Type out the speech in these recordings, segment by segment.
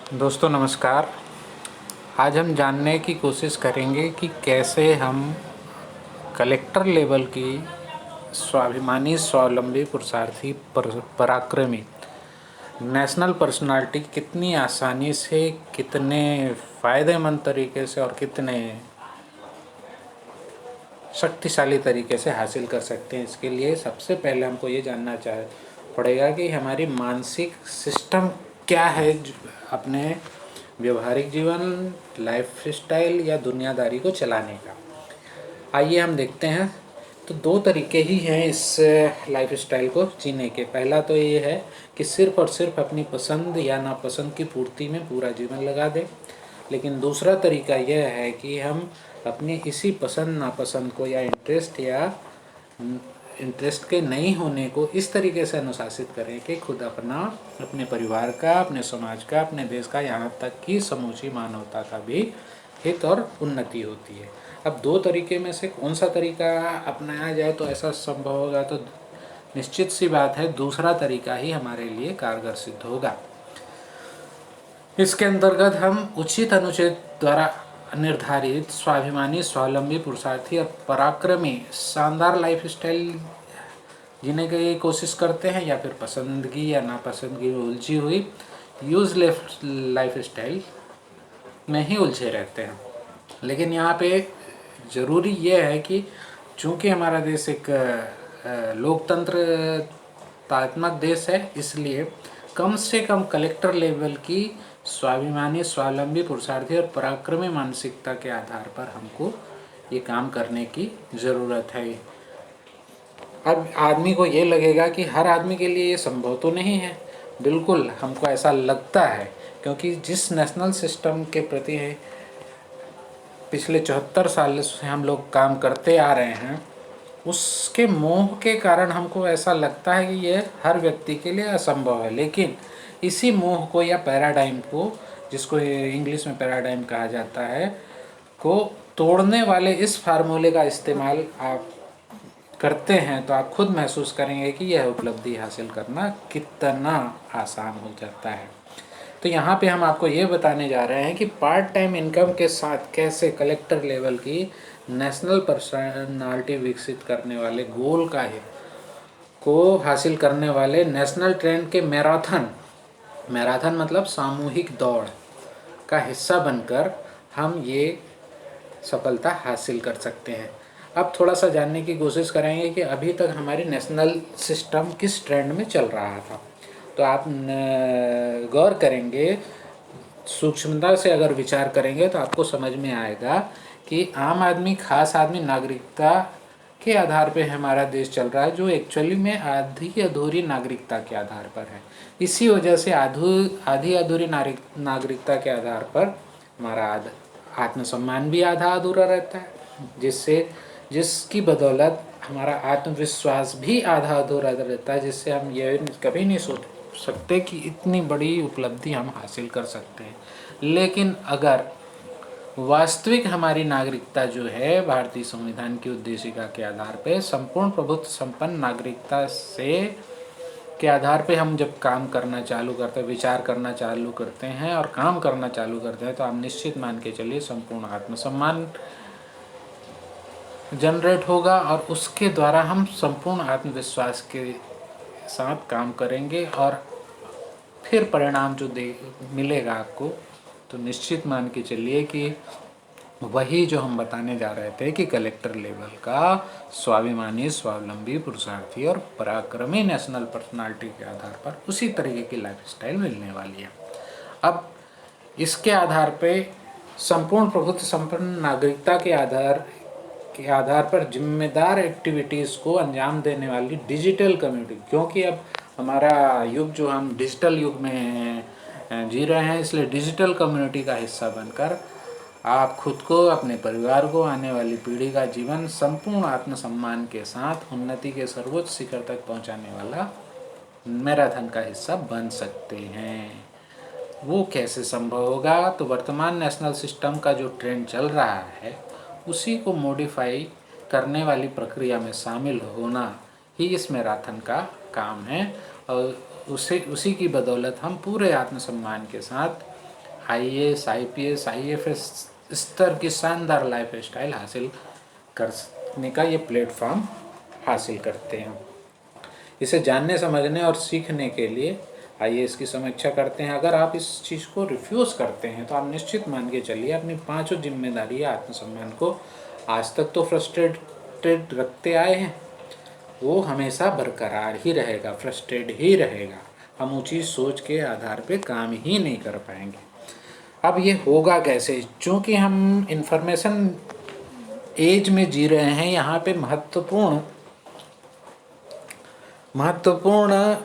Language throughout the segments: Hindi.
दोस्तों नमस्कार। आज हम जानने की कोशिश करेंगे कि कैसे हम कलेक्टर लेवल की स्वाभिमानी स्वावलंबी पुरुषार्थी पराक्रमी नेशनल पर्सनालिटी कितनी आसानी से, कितने फ़ायदेमंद तरीके से और कितने शक्तिशाली तरीके से हासिल कर सकते हैं। इसके लिए सबसे पहले हमको ये जानना पड़ेगा कि हमारी मानसिक सिस्टम क्या है अपने व्यवहारिक जीवन, लाइफ स्टाइल या दुनियादारी को चलाने का। आइए हम देखते हैं। तो दो तरीके ही हैं इस लाइफ स्टाइल को जीने के। पहला तो ये है कि सिर्फ और सिर्फ अपनी पसंद या नापसंद की पूर्ति में पूरा जीवन लगा दें। लेकिन दूसरा तरीका यह है कि हम अपनी इसी पसंद नापसंद को या इंटरेस्ट के नहीं होने को इस तरीके से अनुशासित करें कि खुद अपना, अपने परिवार का, अपने समाज का, अपने देश का, यहाँ तक कि समूची मानवता का भी हित और उन्नति होती है। अब दो तरीके में से कौन सा तरीका अपनाया जाए तो ऐसा संभव होगा, तो निश्चित सी बात है दूसरा तरीका ही हमारे लिए कारगर सिद्ध होगा। इसके अंतर्गत हम उचित अनुचित द्वारा निर्धारित स्वाभिमानी, स्वावलंबी, पुरुषार्थी और पराक्रमी शानदार लाइफ स्टाइल जीने की कोशिश करते हैं, या फिर पसंदगी या नापसंदगी में उलझी हुई यूजलेस लाइफ स्टाइल में ही उलझे रहते हैं। लेकिन यहाँ पे ज़रूरी यह है कि चूँकि हमारा देश एक लोकतंत्रात्मक देश है, इसलिए कम से कम कलेक्टर लेवल की स्वाभिमानी, स्वावलंबी, पुरुषार्थी और पराक्रमी मानसिकता के आधार पर हमको ये काम करने की ज़रूरत है। अब आदमी को ये लगेगा कि हर आदमी के लिए ये संभव तो नहीं है। बिल्कुल हमको ऐसा लगता है, क्योंकि जिस नेशनल सिस्टम के प्रति पिछले 74 साल से हम लोग काम करते आ रहे हैं, उसके मोह के कारण हमको ऐसा लगता है कि ये हर व्यक्ति के लिए असंभव है। लेकिन इसी मोह को या पैराडाइम को, जिसको इंग्लिश में पैराडाइम कहा जाता है, को तोड़ने वाले इस फार्मूले का इस्तेमाल आप करते हैं तो आप खुद महसूस करेंगे कि यह उपलब्धि हासिल करना कितना आसान हो जाता है। तो यहाँ पे हम आपको ये बताने जा रहे हैं कि पार्ट टाइम इनकम के साथ कैसे कलेक्टर लेवल की नेशनल पर्सनालिटी विकसित करने वाले गोल को हासिल करने वाले नेशनल ट्रेंड के मैराथन मतलब सामूहिक दौड़ का हिस्सा बनकर हम ये सफलता हासिल कर सकते हैं। अब थोड़ा सा जानने की कोशिश करेंगे कि अभी तक हमारी नेशनल सिस्टम किस ट्रेंड में चल रहा था। तो आप गौर करेंगे, सूक्ष्मता से अगर विचार करेंगे तो आपको समझ में आएगा कि आम आदमी, खास आदमी, नागरिकता के आधार पे हमारा देश चल रहा है, जो एक्चुअली में आधी अधूरी नागरिकता के आधार पर है। इसी वजह से आधी अधूरी नागरिकता के आधार पर हमारा आत्मसम्मान भी आधा अधूरा रहता है, जिसकी बदौलत हमारा आत्मविश्वास भी आधा अधूरा रहता है, जिससे हम ये कभी नहीं सोच सकते कि इतनी बड़ी उपलब्धि हम हासिल कर सकते हैं। लेकिन अगर वास्तविक हमारी नागरिकता जो है भारतीय संविधान की उद्देशिका के आधार पे संपूर्ण प्रभुत्व संपन्न नागरिकता से के आधार पे हम जब काम करना चालू करते हैं, विचार करना चालू करते हैं और काम करना चालू करते हैं, तो आप निश्चित मान के चलिए संपूर्ण आत्मसम्मान जनरेट होगा और उसके द्वारा हम संपूर्ण आत्मविश्वास के साथ काम करेंगे और फिर परिणाम जो मिलेगा आपको, तो निश्चित मान के चलिए कि वही जो हम बताने जा रहे थे कि कलेक्टर लेवल का स्वाभिमानी, स्वावलंबी, पुरुषार्थी और पराक्रमी नेशनल पर्सनालिटी के आधार पर उसी तरीके की लाइफ स्टाइल मिलने वाली है। अब इसके आधार पे संपूर्ण प्रभुत्व संपन्न नागरिकता के आधार पर जिम्मेदार एक्टिविटीज़ को अंजाम देने वाली डिजिटल कम्युनिटी, क्योंकि अब हमारा युग जो हम डिजिटल युग में जी रहे हैं, इसलिए डिजिटल कम्युनिटी का हिस्सा बनकर आप खुद को, अपने परिवार को, आने वाली पीढ़ी का जीवन संपूर्ण आत्मसम्मान के साथ उन्नति के सर्वोच्च शिखर तक पहुंचाने वाला मैराथन का हिस्सा बन सकते हैं। वो कैसे संभव होगा? तो वर्तमान नेशनल सिस्टम का जो ट्रेंड चल रहा है उसी को मॉडिफाई करने वाली प्रक्रिया में शामिल होना ही इस मैराथन का काम है, और उसी की बदौलत हम पूरे आत्मसम्मान के साथ IAS, IPS, IFS स्तर की शानदार लाइफ स्टाइल हासिल करने का ये प्लेटफॉर्म हासिल करते हैं। इसे जानने, समझने और सीखने के लिए आइए इसकी समीक्षा करते हैं। अगर आप इस चीज़ को रिफ्यूज़ करते हैं तो आप निश्चित मान के चलिए अपनी पांचों जिम्मेदारी आत्मसम्मान को आज तक तो फ्रस्ट्रेटेड रखते आए हैं, वो हमेशा बरकरार ही रहेगा, फ्रस्ट्रेट ही रहेगा। हम ऊँची सोच के आधार पे काम ही नहीं कर पाएंगे। अब ये होगा कैसे? चूँकि हम इंफॉर्मेशन एज में जी रहे हैं, यहाँ पे महत्वपूर्ण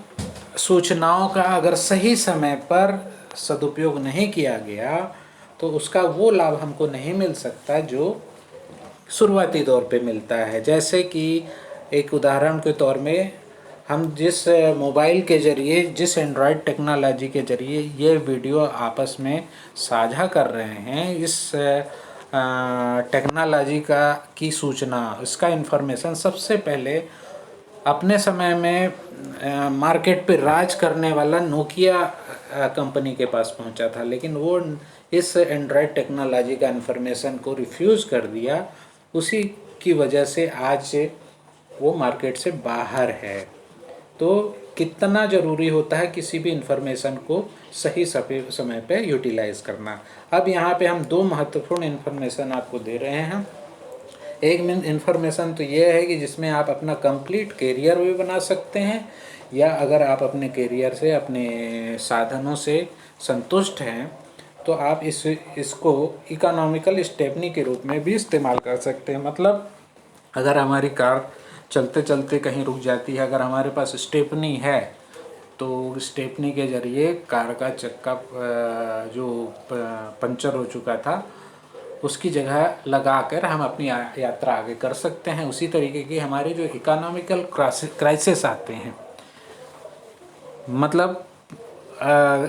सूचनाओं का अगर सही समय पर सदुपयोग नहीं किया गया तो उसका वो लाभ हमको नहीं मिल सकता जो शुरुआती दौर पे मिलता है। जैसे कि एक उदाहरण के तौर में, हम जिस मोबाइल के ज़रिए, जिस एंड्रॉयड टेक्नोलॉजी के ज़रिए ये वीडियो आपस में साझा कर रहे हैं, इस टेक्नोलॉजी की सूचना, इसका इन्फॉर्मेशन सबसे पहले अपने समय में मार्केट पे राज करने वाला नोकिया कंपनी के पास पहुंचा था, लेकिन वो इस एंड्रॉयड टेक्नोलॉजी का इन्फॉर्मेशन को रिफ्यूज़ कर दिया। उसी की वजह से आज वो मार्केट से बाहर है। तो कितना ज़रूरी होता है किसी भी इन्फॉर्मेशन को सही समय पे यूटिलाइज़ करना। अब यहाँ पे हम दो महत्वपूर्ण इन्फॉर्मेशन आपको दे रहे हैं। एक इन्फॉर्मेशन तो ये है कि जिसमें आप अपना कंप्लीट करियर भी बना सकते हैं, या अगर आप अपने करियर से, अपने साधनों से संतुष्ट हैं तो आप इसको इकोनॉमिकल स्टेपनी के रूप में भी इस्तेमाल कर सकते हैं। मतलब अगर हमारी कार चलते चलते कहीं रुक जाती है, अगर हमारे पास स्टेपनी है तो स्टेपनी के ज़रिए कार का चक्का जो पंचर हो चुका था उसकी जगह लगाकर हम अपनी यात्रा आगे कर सकते हैं। उसी तरीके की हमारे जो इकोनॉमिकल क्राइसिस आते हैं, मतलब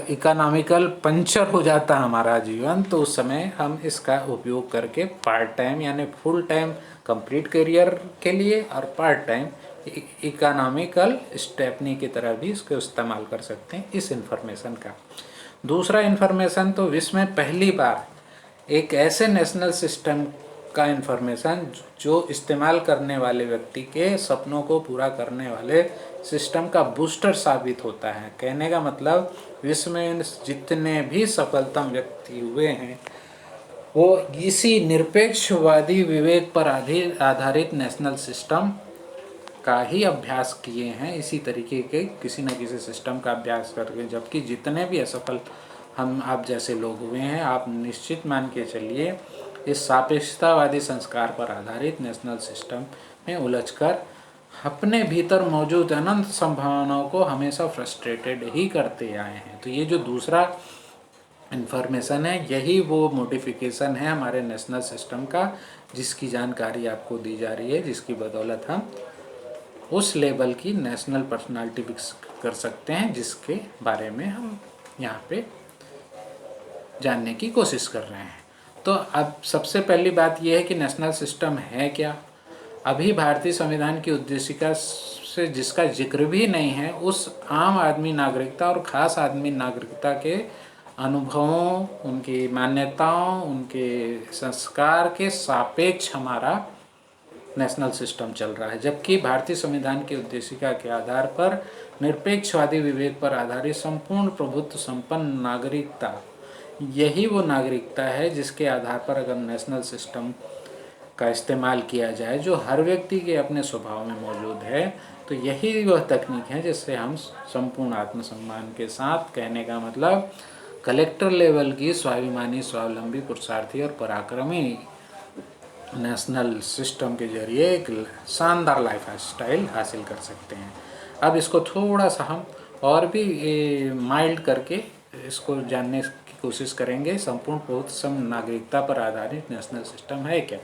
इकोनॉमिकल पंचर हो जाता है हमारा जीवन, तो उस समय हम इसका उपयोग करके पार्ट टाइम यानी फुल टाइम कंप्लीट करियर के लिए और पार्ट टाइम इकोनॉमिकल स्टेपनी की तरह भी इसको इस्तेमाल कर सकते हैं इस इन्फॉर्मेशन का। दूसरा इन्फॉर्मेशन तो विश्व में पहली बार एक ऐसे नेशनल सिस्टम का इन्फॉर्मेशन जो इस्तेमाल करने वाले व्यक्ति के सपनों को पूरा करने वाले सिस्टम का बूस्टर साबित होता है। कहने का मतलब विश्व में जितने भी सफलतम व्यक्ति हुए हैं वो इसी निरपेक्षवादी विवेक पर आधारित नेशनल सिस्टम का ही अभ्यास किए हैं, इसी तरीके के किसी न किसी सिस्टम का अभ्यास करके। जबकि जितने भी असफल हम आप जैसे लोग हुए हैं, आप निश्चित मान के चलिए इस सापेक्षतावादी संस्कार पर आधारित नेशनल सिस्टम में उलझकर अपने भीतर मौजूद अनंत संभावनाओं को हमेशा फ्रस्ट्रेटेड ही करते आए हैं। तो ये जो दूसरा इन्फॉर्मेशन है, यही वो मॉडिफिकेशन है हमारे नेशनल सिस्टम का, जिसकी जानकारी आपको दी जा रही है, जिसकी बदौलत हम उस लेवल की नेशनल पर्सनालिटी विकसित कर सकते हैं जिसके बारे में हम यहाँ पे जानने की कोशिश कर रहे हैं। तो अब सबसे पहली बात यह है कि नेशनल सिस्टम है क्या। अभी भारतीय संविधान की उद्देशिका से जिसका जिक्र भी नहीं है, उस आम आदमी नागरिकता और ख़ास आदमी नागरिकता के अनुभवों, उनकी मान्यताओं, उनके संस्कार के सापेक्ष हमारा नेशनल सिस्टम चल रहा है। जबकि भारतीय संविधान की उद्देशिका के आधार पर निरपेक्षवादी विवेक पर आधारित संपूर्ण प्रभुत्व संपन्न नागरिकता, यही वो नागरिकता है जिसके आधार पर अगर नेशनल सिस्टम का इस्तेमाल किया जाए जो हर व्यक्ति के अपने स्वभाव में मौजूद है, तो यही वह तकनीक है जिससे हम संपूर्ण आत्मसम्मान के साथ, कहने का मतलब कलेक्टर लेवल की स्वाभिमानी, स्वावलंबी, पुरुषार्थी और पराक्रमी नेशनल सिस्टम के जरिए एक शानदार लाइफ स्टाइल हासिल कर सकते हैं। अब इसको थोड़ा सा हम और भी माइल्ड करके इसको जानने की कोशिश करेंगे। संपूर्ण प्रभुत्व नागरिकता पर आधारित नेशनल सिस्टम है क्या?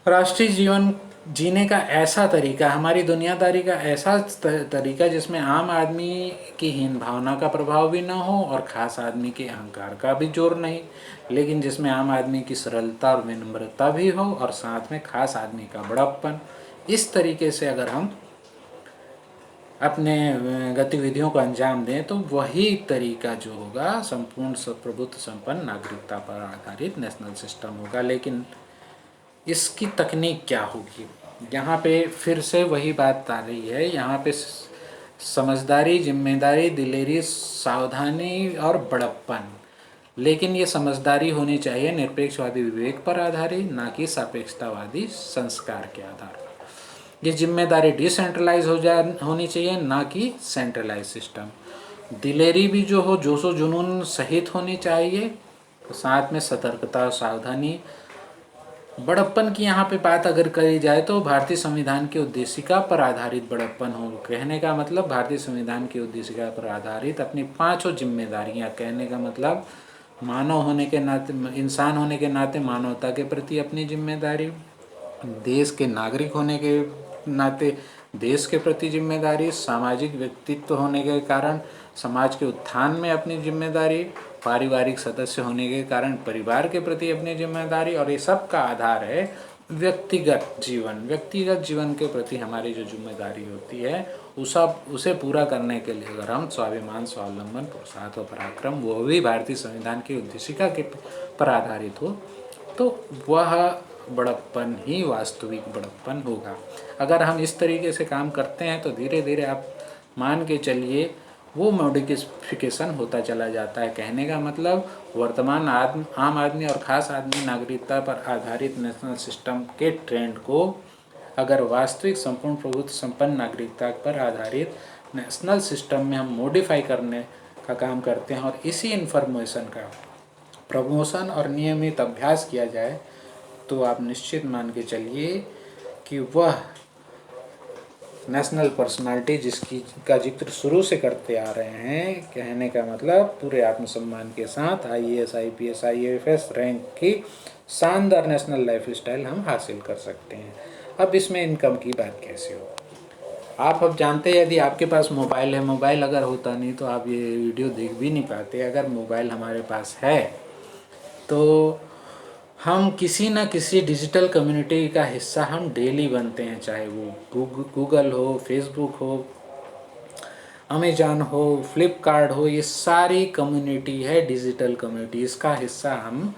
राष्ट्रीय जीवन जीने का ऐसा तरीका, हमारी दुनियादारी का ऐसा तरीका जिसमें आम आदमी की हीन भावना का प्रभाव भी ना हो और ख़ास आदमी के अहंकार का भी जोर नहीं, लेकिन जिसमें आम आदमी की सरलता और विनम्रता भी हो और साथ में ख़ास आदमी का बड़प्पन। इस तरीके से अगर हम अपने गतिविधियों को अंजाम दें, तो वही तरीका जो होगा संपूर्ण प्रभुत्व संपन्न नागरिकता पर आधारित नेशनल सिस्टम होगा। लेकिन इसकी तकनीक क्या होगी, यहाँ पे फिर से वही बात आ रही है। यहाँ पे समझदारी, जिम्मेदारी, दिलेरी, सावधानी और बड़प्पन। लेकिन ये समझदारी होनी चाहिए निरपेक्षवादी विवेक पर आधारित, ना कि सापेक्षतावादी संस्कार के आधार पर। ये जिम्मेदारी डिसेंट्रलाइज होनी चाहिए, ना कि सेंट्रलाइज सिस्टम। दिलेरी भी जो हो जोशो जुनून सहित होनी चाहिए, साथ में सतर्कता और सावधानी। बड़प्पन की यहाँ पे बात अगर करी जाए तो भारतीय संविधान की उद्देशिका पर आधारित बड़प्पन हो। कहने का मतलब भारतीय संविधान की उद्देशिका पर आधारित अपनी पांचों जिम्मेदारियाँ, कहने का मतलब मानव होने के नाते, इंसान होने के नाते मानवता के प्रति अपनी जिम्मेदारी, देश के नागरिक होने के नाते देश के प्रति जिम्मेदारी, सामाजिक व्यक्तित्व होने के कारण समाज के उत्थान में अपनी जिम्मेदारी, पारिवारिक सदस्य होने के कारण परिवार के प्रति अपनी जिम्मेदारी, और ये सब का आधार है व्यक्तिगत जीवन। व्यक्तिगत जीवन के प्रति हमारी जो जिम्मेदारी होती है उसे पूरा करने के लिए अगर हम स्वाभिमान, स्वावलंबन, पुरुषार्थ और पराक्रम, वो भी भारतीय संविधान की उद्देशिका के पर आधारित हो, तो वह बड़प्पन ही वास्तविक बड़प्पन होगा। अगर हम इस तरीके से काम करते हैं तो धीरे धीरे आप मान के चलिए वो मॉडिफिकेशन होता चला जाता है। कहने का मतलब वर्तमान आम आदमी और ख़ास आदमी नागरिकता पर आधारित नेशनल सिस्टम के ट्रेंड को अगर वास्तविक संपूर्ण प्रभुत्व संपन्न नागरिकता पर आधारित नेशनल सिस्टम में हम मॉडिफाई करने का काम करते हैं और इसी इन्फॉर्मेशन का प्रमोशन और नियमित अभ्यास किया जाए, तो आप निश्चित मान के चलिए कि वह नेशनल पर्सनालिटी जिसकी का जिक्र शुरू से करते आ रहे हैं, कहने का मतलब पूरे आत्मसम्मान के साथ IAS, IPS, IAFS रैंक की शानदार नेशनल लाइफ स्टाइल हम हासिल कर सकते हैं। अब इसमें इनकम की बात कैसे हो, आप अब जानते हैं यदि आपके पास मोबाइल है, मोबाइल अगर होता नहीं तो आप ये वीडियो देख भी नहीं पाते। अगर मोबाइल हमारे पास है तो हम किसी न किसी डिजिटल कम्युनिटी का हिस्सा हम डेली बनते हैं, चाहे वो गूगल हो, फेसबुक हो, अमेजॉन हो, फ्लिपकार्ट हो, ये सारी कम्युनिटी है डिजिटल कम्युनिटी, इसका हिस्सा हम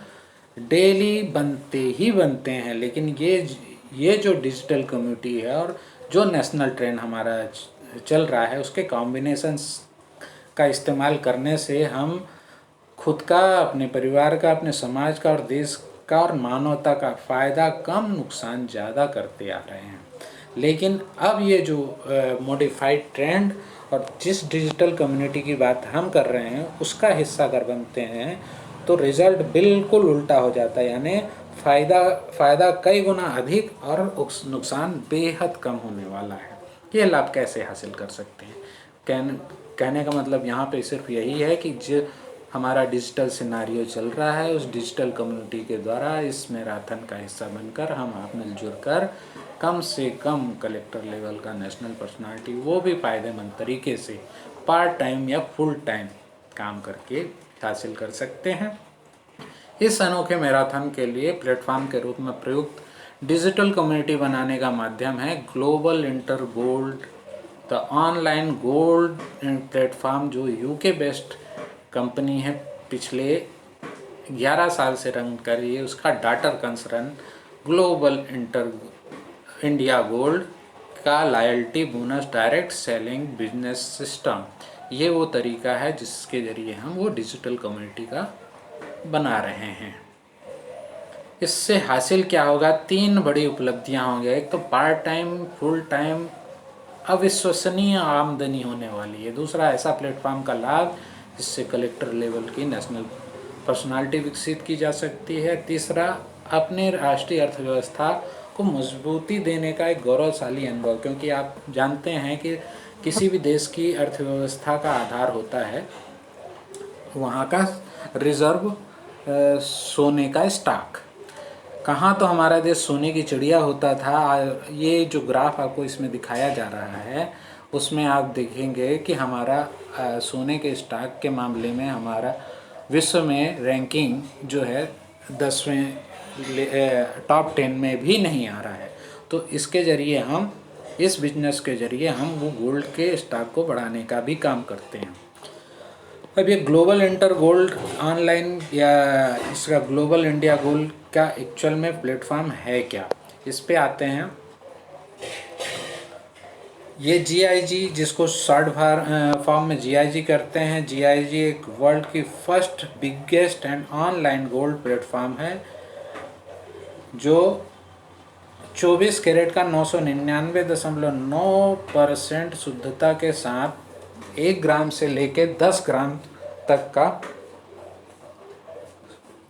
डेली बनते ही बनते हैं। लेकिन ये जो डिजिटल कम्युनिटी है और जो नेशनल ट्रेंड हमारा चल रहा है, उसके कॉम्बिनेशंस का इस्तेमाल करने से हम खुद का, अपने परिवार का, अपने समाज का और देश का और मानवता का फ़ायदा कम, नुकसान ज़्यादा करते आ रहे हैं। लेकिन अब ये जो मॉडिफाइड ट्रेंड और जिस डिजिटल कम्युनिटी की बात हम कर रहे हैं उसका हिस्सा अगर बनते हैं तो रिज़ल्ट बिल्कुल उल्टा हो जाता है, यानी फ़ायदा कई गुना अधिक और नुकसान बेहद कम होने वाला है। ये लाभ कैसे हासिल कर सकते हैं, कहने का मतलब यहाँ पे सिर्फ यही है कि जो हमारा डिजिटल सिनारियो चल रहा है उस डिजिटल कम्युनिटी के द्वारा इस मैराथन का हिस्सा बनकर हम आप मिलजुल कर कम से कम कलेक्टर लेवल का नेशनल पर्सनालिटी, वो भी फ़ायदेमंद तरीके से पार्ट टाइम या फुल टाइम काम करके हासिल कर सकते हैं। इस अनोखे मैराथन के लिए प्लेटफॉर्म के रूप में प्रयुक्त डिजिटल कम्युनिटी बनाने का माध्यम है global inter gold, the online gold platform, जो यूके बेस्ड कंपनी है, पिछले 11 साल से रन कर रही है। उसका daughter concern global India gold का loyalty bonus direct selling business system, ये वो तरीका है जिसके ज़रिए हम वो डिजिटल कम्युनिटी का बना रहे हैं। इससे हासिल क्या होगा, 3 बड़ी उपलब्धियां होंगी। एक तो पार्ट टाइम, फुल टाइम अविश्वसनीय आमदनी होने वाली है। दूसरा, ऐसा प्लेटफॉर्म का लाभ जिससे कलेक्टर लेवल की नेशनल पर्सनालिटी विकसित की जा सकती है। तीसरा, अपने राष्ट्रीय अर्थव्यवस्था को मजबूती देने का एक गौरवशाली अनुभव, क्योंकि आप जानते हैं कि किसी भी देश की अर्थव्यवस्था का आधार होता है वहाँ का रिजर्व सोने का स्टॉक। कहाँ तो हमारा देश सोने की चिड़िया होता था। ये जो ग्राफ आपको इसमें दिखाया जा रहा है उसमें आप देखेंगे कि हमारा सोने के स्टॉक के मामले में हमारा विश्व में रैंकिंग जो है 10वें टॉप 10 में भी नहीं आ रहा है। तो इसके ज़रिए हम इस बिजनेस के जरिए हम वो गोल्ड के स्टॉक को बढ़ाने का भी काम करते हैं। अब ये ग्लोबल इंटर गोल्ड ऑनलाइन या इसका ग्लोबल इंडिया गोल्ड का एक्चुअल में प्लेटफॉर्म है क्या, इस पे आते हैं। ये GIG, जिसको शॉर्ट फॉर्म में GIG करते हैं, GIG एक वर्ल्ड की first biggest and online gold platform है जो 24 कैरेट का 999.9% शुद्धता के साथ 1 ग्राम से लेके 10 ग्राम तक का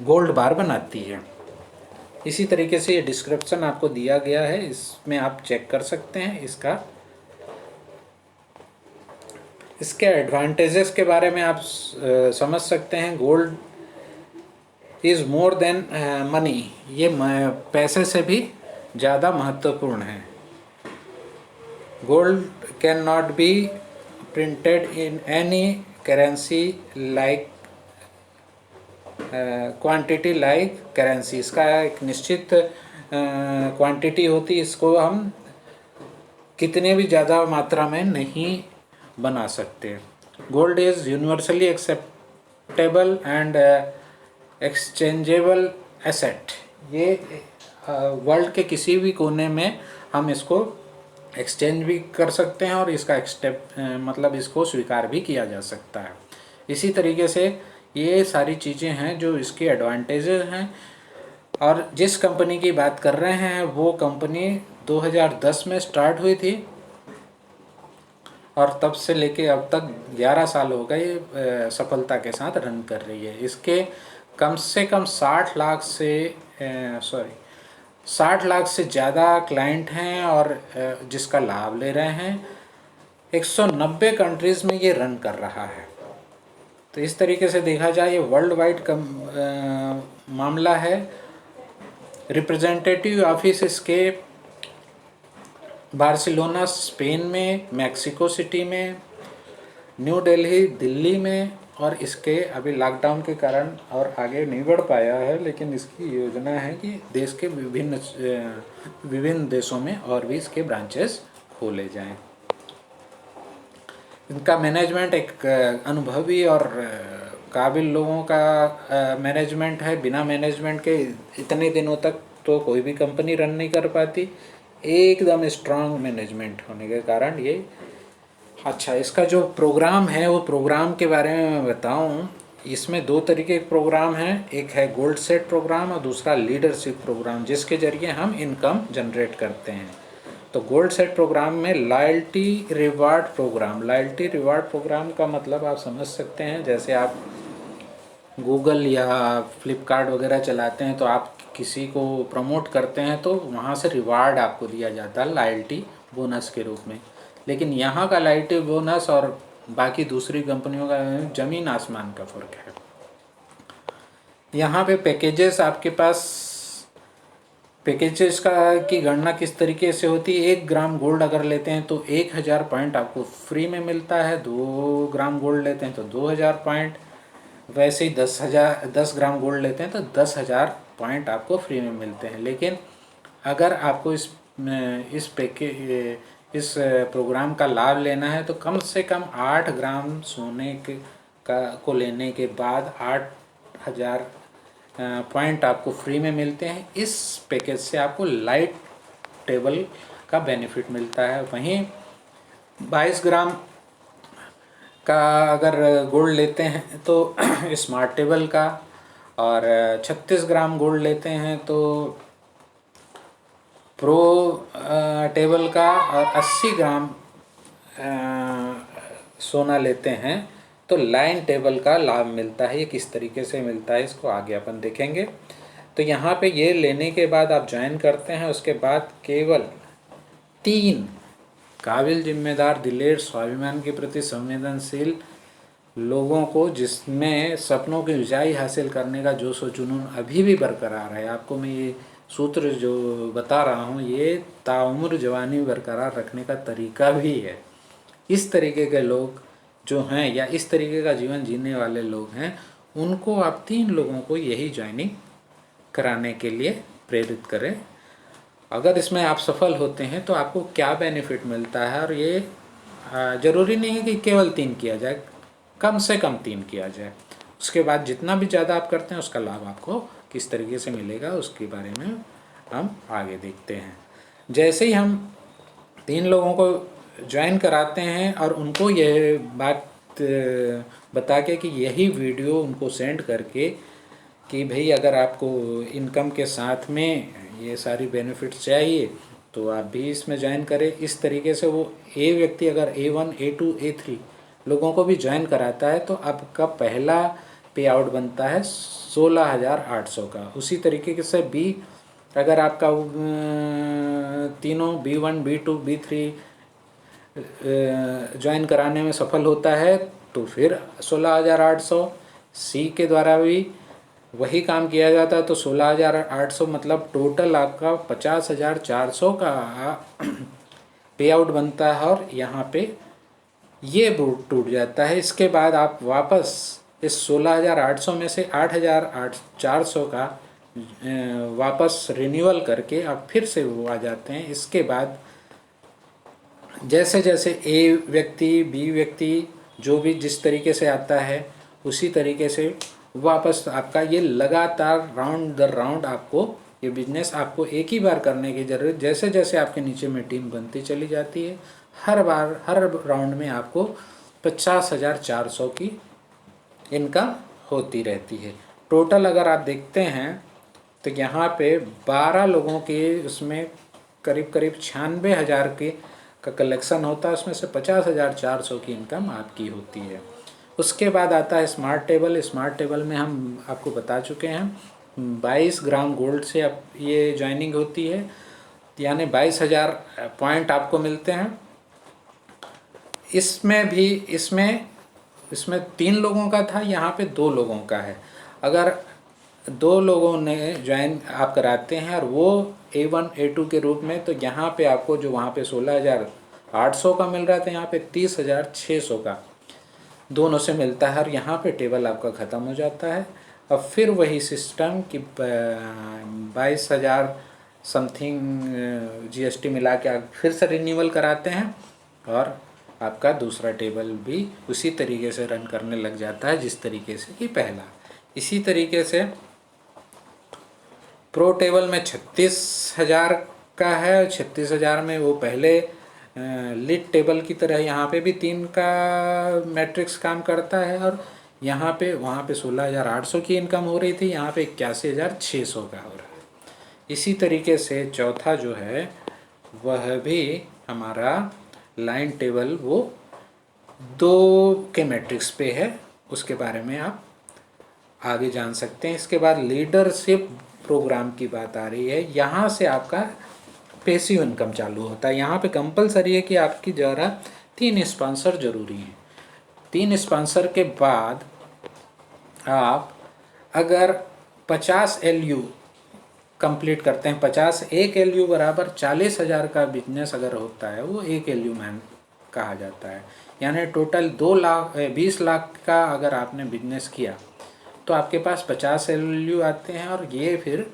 गोल्ड बार बनाती है। इसी तरीके से ये डिस्क्रिप्शन आपको दिया गया है, इसमें आप चेक कर सकते हैं। इसके एडवांटेजेस के बारे में आप समझ सकते हैं। Gold is more than money, ये पैसे से भी ज़्यादा महत्वपूर्ण है। Gold can not be printed in any currency like quantity like currency, इसका एक निश्चित क्वांटिटी होती, इसको हम कितने भी ज़्यादा मात्रा में नहीं बना सकते। Gold is universally acceptable and exchangeable asset, ये वर्ल्ड के किसी भी कोने में हम इसको एक्सचेंज भी कर सकते हैं और इसका मतलब इसको स्वीकार भी किया जा सकता है। इसी तरीके से ये सारी चीज़ें हैं जो इसके एडवांटेजेस हैं। और जिस कंपनी की बात कर रहे हैं वो कंपनी 2010 में स्टार्ट हुई थी और तब से लेके अब तक 11 साल हो गए सफलता के साथ रन कर रही है। इसके कम से कम 60 लाख से ज़्यादा क्लाइंट हैं और जिसका लाभ ले रहे हैं। 190 कंट्रीज़ में ये रन कर रहा है। तो इस तरीके से देखा जाए ये वर्ल्ड वाइड मामला है। रिप्रेजेंटेटिव ऑफिस इसके बार्सिलोना स्पेन में, मैक्सिको सिटी में, न्यू दिल्ली दिल्ली में, और इसके अभी लॉकडाउन के कारण और आगे नहीं बढ़ पाया है, लेकिन इसकी योजना है कि देश के विभिन्न देशों में और भी इसके ब्रांचेस खोले जाएं। इनका मैनेजमेंट एक अनुभवी और काबिल लोगों का मैनेजमेंट है। बिना मैनेजमेंट के इतने दिनों तक तो कोई भी कंपनी रन नहीं कर पाती। एकदम स्ट्रांग मैनेजमेंट होने के कारण ये अच्छा। इसका जो प्रोग्राम है वो प्रोग्राम के बारे में मैं बताऊं, इसमें 2 तरीके के प्रोग्राम हैं। एक है गोल्ड सेट प्रोग्राम और दूसरा लीडरशिप प्रोग्राम, जिसके जरिए हम इनकम जनरेट करते हैं। तो गोल्ड सेट प्रोग्राम में लॉयल्टी रिवार्ड प्रोग्राम का मतलब आप समझ सकते हैं। जैसे आप गूगल या फ्लिपकार्ट वगैरह चलाते हैं तो आप किसी को प्रमोट करते हैं तो वहाँ से रिवार्ड आपको दिया जाता है लॉयल्टी बोनस के रूप में। लेकिन यहाँ का लॉयल्टी बोनस और बाकी दूसरी कंपनियों का ज़मीन आसमान का फ़र्क है। यहाँ पे पैकेजेस आपके पास, पैकेजेस की गणना किस तरीके से होती है। 1 ग्राम गोल्ड अगर लेते हैं तो 1000 पॉइंट आपको फ्री में मिलता है। 2 ग्राम गोल्ड लेते हैं तो 2000 पॉइंट। वैसे ही 10 ग्राम गोल्ड लेते हैं तो 10,000 पॉइंट आपको फ्री में मिलते हैं। लेकिन अगर आपको इस प्रोग्राम का लाभ लेना है तो कम से कम 8 ग्राम सोने को लेने के बाद 8,000 पॉइंट आपको फ्री में मिलते हैं। इस पैकेज से आपको लाइट टेबल का बेनिफिट मिलता है। वहीं 22 ग्राम का अगर गोल्ड लेते हैं तो स्मार्ट टेबल का, और 36 ग्राम गोल्ड लेते हैं तो प्रो टेबल का, और 80 ग्राम सोना लेते हैं तो लाइन टेबल का लाभ मिलता है। ये किस तरीके से मिलता है इसको आगे अपन देखेंगे। तो यहाँ पे ये लेने के बाद आप ज्वाइन करते हैं, उसके बाद केवल 3 काबिल, जिम्मेदार, दिलेर, स्वाभिमान के प्रति संवेदनशील लोगों को, जिसमें सपनों की ऊंचाई हासिल करने का जोश और जुनून अभी भी बरकरार है। आपको मैं ये सूत्र जो बता रहा हूँ ये ताउम्र जवानी बरकरार रखने का तरीका भी है। इस तरीके के लोग जो हैं या इस तरीके का जीवन जीने वाले लोग हैं, उनको आप 3 लोगों को यही ज्वाइनिंग कराने के लिए प्रेरित करें। अगर इसमें आप सफल होते हैं तो आपको क्या बेनिफिट मिलता है। और ये ज़रूरी नहीं है कि केवल 3 किया जाए, कम से कम 3 किया जाए। उसके बाद जितना भी ज़्यादा आप करते हैं उसका लाभ आपको किस तरीके से मिलेगा उसके बारे में हम आगे देखते हैं। जैसे ही हम 3 लोगों को ज्वाइन कराते हैं और उनको यह बात बता के कि यही वीडियो उनको सेंड करके कि भाई अगर आपको इनकम के साथ में ये सारी बेनिफिट्स चाहिए तो आप भी इसमें ज्वाइन करें। इस तरीके से वो व्यक्ति अगर A1 A2 A3 लोगों को भी ज्वाइन कराता है तो आपका पहला पे आउट बनता है 16,800 का। उसी तरीके से बी अगर आपका तीनों B1 B2 B3 ज्वाइन कराने में सफल होता है तो फिर 16,800। सी के द्वारा भी वही काम किया जाता है तो 16,800 मतलब टोटल आपका 50,400 का पे आउट बनता है। और यहाँ पे ये टूट जाता है। इसके बाद आप वापस इस 16,800 में से 8,400 का वापस रिन्यूअल करके आप फिर से वो आ जाते हैं। इसके बाद जैसे जैसे ए व्यक्ति बी व्यक्ति जो भी जिस तरीके से आता है उसी तरीके से वापस आपका ये लगातार राउंड दर राउंड आपको ये बिजनेस आपको एक ही बार करने की ज़रूरत। जैसे जैसे आपके नीचे में टीम बनती चली जाती है हर बार हर राउंड में आपको 50,400 की इनकम होती रहती है। टोटल अगर आप देखते हैं तो यहाँ पे 12 लोगों के उसमें करीब करीब 96,000 के का कलेक्शन होता है। उसमें से 50,400 की इनकम आपकी होती है। उसके बाद आता है स्मार्ट टेबल। स्मार्ट टेबल में हम आपको बता चुके हैं 22 ग्राम गोल्ड से अब ये ज्वाइनिंग होती है, यानी 22,000 पॉइंट आपको मिलते हैं। इसमें भी इसमें 3 लोगों का था, यहाँ पे 2 लोगों का है। अगर 2 लोगों ने ज्वाइन आप कराते हैं और वो A1 A2 के रूप में तो यहाँ पे आपको जो वहाँ पे 16,800 का मिल रहा था यहाँ पे 30,600 का दोनों से मिलता है। और यहाँ पे टेबल आपका ख़त्म हो जाता है। अब फिर वही सिस्टम कि 22,000 समथिंग GST मिला के आप फिर से रिन्यूअल कराते हैं और आपका दूसरा टेबल भी उसी तरीके से रन करने लग जाता है जिस तरीके से कि पहला। इसी तरीके से प्रो टेबल में 36,000 का है। 36,000 में वो पहले लीड टेबल की तरह यहाँ पे भी 3 का मैट्रिक्स काम करता है। और यहाँ पे वहाँ पे 16,800 की इनकम हो रही थी, यहाँ पे 81,600 का हो रहा है। इसी तरीके से चौथा जो है वह भी हमारा लाइन टेबल वो 2 के मैट्रिक्स पे है, उसके बारे में आप आगे जान सकते हैं। इसके बाद लीडरशिप प्रोग्राम की बात आ रही है। यहाँ से आपका पैसिव इनकम चालू होता है। यहाँ पे कंपलसरी है कि आपकी जरा 3 स्पॉन्सर जरूरी हैं। 3 स्पॉन्सर के बाद आप अगर 50 LU कंप्लीट करते हैं, 50 1 LU बराबर 40,000 का बिजनेस अगर होता है वो 1 LU मैन कहा जाता है। यानी टोटल 20 लाख का अगर आपने बिजनेस किया तो आपके पास 50 LU आते हैं और ये फिर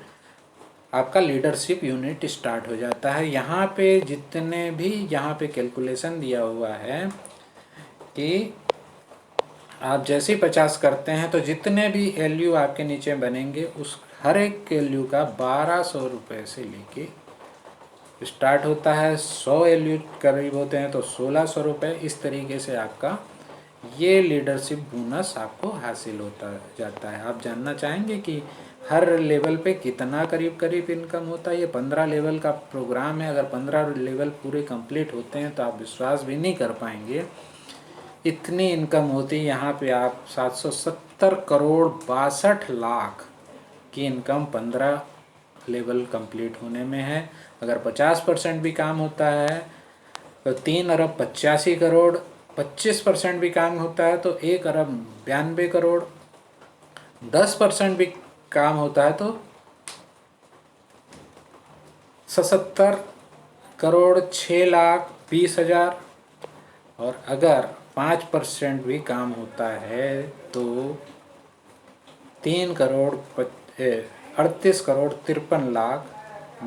आपका लीडरशिप यूनिट स्टार्ट हो जाता है। यहाँ पे जितने भी यहाँ पे कैलकुलेशन दिया हुआ है कि आप जैसे ही 50 करते हैं तो जितने भी LU आपके नीचे बनेंगे उस हर एक LU का 1,200 रुपये से लेके स्टार्ट होता है। 100 LU करीब होते हैं तो 1,600 रुपये। इस तरीके से आपका ये लीडरशिप बोनस आपको हासिल होता जाता है। आप जानना चाहेंगे कि हर लेवल पे कितना करीब करीब इनकम होता है। ये 15 लेवल का प्रोग्राम है। अगर 15 लेवल पूरे कंप्लीट होते हैं तो आप विश्वास भी नहीं कर पाएंगे इतनी इनकम होती है। यहाँ पे आप 770 करोड़ 62 लाख की इनकम 15 लेवल कंप्लीट होने में है। अगर 50% भी काम होता है तो 3 अरब 85 करोड़, 25% भी काम होता है तो 1 अरब 92 करोड़, 10% भी काम होता है तो 77 करोड़ 6 लाख 20 हज़ार। और अगर 5% भी काम होता है तो 3 करोड़ 38 करोड़ 53 लाख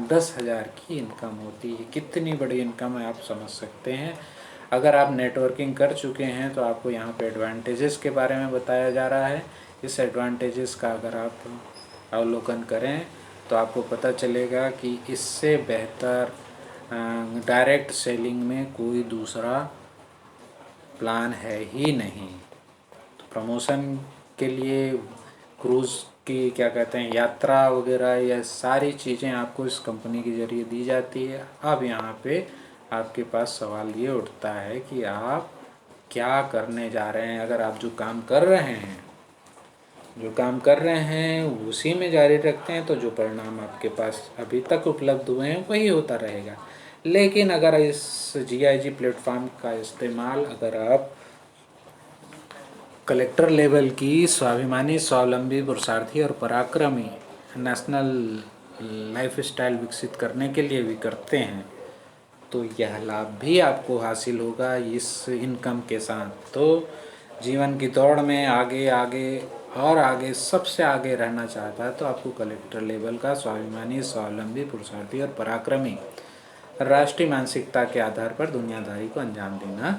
10,000 की इनकम होती है। कितनी बड़ी इनकम है आप समझ सकते हैं। अगर आप नेटवर्किंग कर चुके हैं तो आपको यहाँ पे एडवांटेजेस के बारे में बताया जा रहा है। इस एडवांटेजेस का अगर आप अवलोकन करें तो आपको पता चलेगा कि इससे बेहतर डायरेक्ट सेलिंग में कोई दूसरा प्लान है ही नहीं। तो प्रमोशन के लिए क्रूज़ की क्या कहते हैं यात्रा वगैरह, यह सारी चीज़ें आपको इस कंपनी के ज़रिए दी जाती है। अब यहाँ पे आपके पास सवाल ये उठता है कि आप क्या करने जा रहे हैं। अगर आप जो काम कर रहे हैं उसी में जारी रखते हैं तो जो परिणाम आपके पास अभी तक उपलब्ध हुए हैं वही होता रहेगा। लेकिन अगर इस GIG प्लेटफॉर्म का इस्तेमाल अगर आप कलेक्टर लेवल की स्वाभिमानी, स्वावलंबी, पुरुषार्थी और पराक्रमी नेशनल लाइफस्टाइल विकसित करने के लिए भी करते हैं तो यह लाभ भी आपको हासिल होगा इस इनकम के साथ। तो जीवन की दौड़ में आगे आगे और आगे सबसे आगे रहना चाहता है तो आपको कलेक्टर लेवल का स्वाभिमानी, स्वावलंबी, पुरुषार्थी और पराक्रमी राष्ट्रीय मानसिकता के आधार पर दुनियादारी को अंजाम देना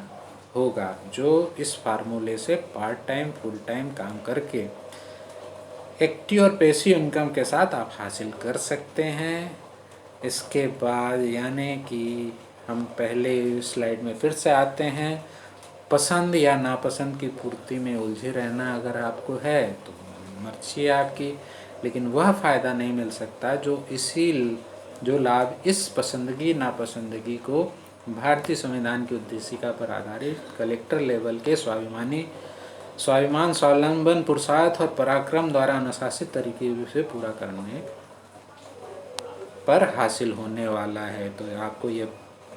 होगा, जो इस फार्मूले से पार्ट टाइम, फुल टाइम काम करके एक्टिव और पैसिव इनकम के साथ आप हासिल कर सकते हैं। इसके बाद यानी कि हम पहले स्लाइड में फिर से आते हैं। पसंद या नापसंद की पूर्ति में उलझे रहना अगर आपको है तो मर्जी है आपकी, लेकिन वह फ़ायदा नहीं मिल सकता जो लाभ इस पसंदगी नापसंदगी को भारतीय संविधान की उद्देशिका पर आधारित कलेक्टर लेवल के स्वाभिमान, स्वावलंबन, पुरुषार्थ और पराक्रम द्वारा अनुशासित तरीके से पूरा करने पर हासिल होने वाला है। तो आपको ये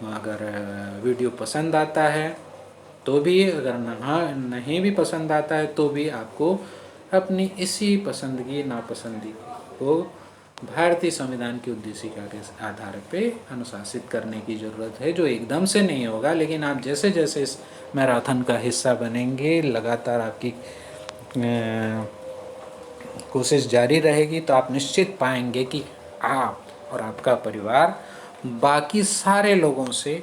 अगर वीडियो पसंद आता है तो भी, अगर नहीं भी पसंद आता है तो भी आपको अपनी इसी पसंदगी नापसंदगी को भारतीय संविधान की उद्देशिका के आधार पे अनुशासित करने की ज़रूरत है, जो एकदम से नहीं होगा। लेकिन आप जैसे जैसे इस मैराथन का हिस्सा बनेंगे, लगातार आपकी कोशिश जारी रहेगी तो आप निश्चित पाएंगे कि आप और आपका परिवार बाकी सारे लोगों से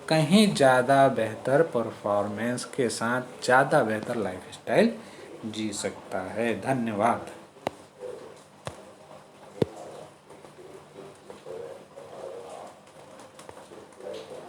कहीं ज़्यादा बेहतर परफॉर्मेंस के साथ ज़्यादा बेहतर लाइफस्टाइल जी सकता है। धन्यवाद।